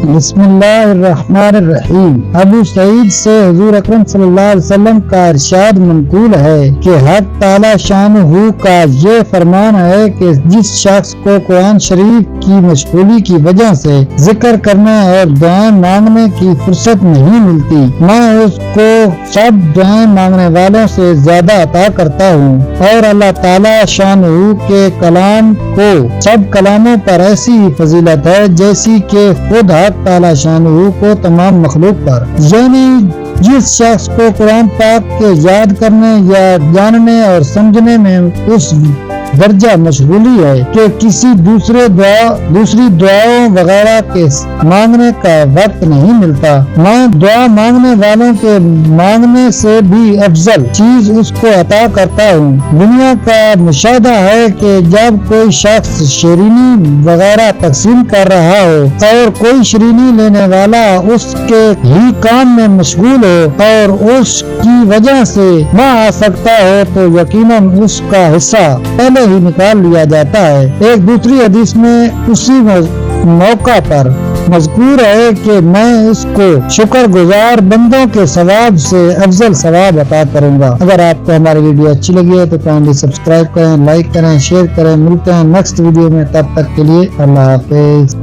بسم اللہ الرحمن الرحیم۔ ابو سعید سے حضور اکرم صلی اللہ علیہ وسلم کا ارشاد منقول ہے کہ حق تعالی شانہ کا یہ فرمان ہے کہ جس شخص کو قرآن شریف کی مشغولی کی وجہ سے ذکر کرنے اور دعائیں مانگنے کی فرصت نہیں ملتی، میں اس کو سب دعائیں مانگنے والوں سے زیادہ عطا کرتا ہوں، اور اللہ تعالی شانہ کے کلام کو سب کلاموں پر ایسی فضیلت ہے جیسی کہ خود حق تعالی شانہ کو تمام مخلوق پر۔ یعنی جس شخص کو قرآن پاک کے یاد کرنے یا جاننے اور سمجھنے میں اس درجہ مشغولی ہے کہ کسی دوسری دعاؤں وغیرہ کے مانگنے کا وقت نہیں ملتا، میں دعا مانگنے والوں کے مانگنے سے بھی افضل چیز اس کو عطا کرتا ہوں۔ دنیا کا مشاہدہ ہے کہ جب کوئی شخص شیرینی وغیرہ تقسیم کر رہا ہو اور کوئی شیرینی لینے والا اس کے ہی کام میں مشغول ہو اور اس کی وجہ سے نہ آ سکتا ہو تو یقیناً اس کا حصہ پہلے ہی نکال لیا جاتا ہے۔ ایک دوسری حدیث میں اسی موقع پر مذکور ہے کہ میں اس کو شکر گزار بندوں کے ثواب سے افضل ثواب عطا کروں گا۔ اگر آپ کو ہماری ویڈیو اچھی لگی ہے تو کائنڈلی سبسکرائب کریں، لائک کریں، شیئر کریں۔ ملتے ہیں نیکسٹ ویڈیو میں، تب تک کے لیے اللہ حافظ۔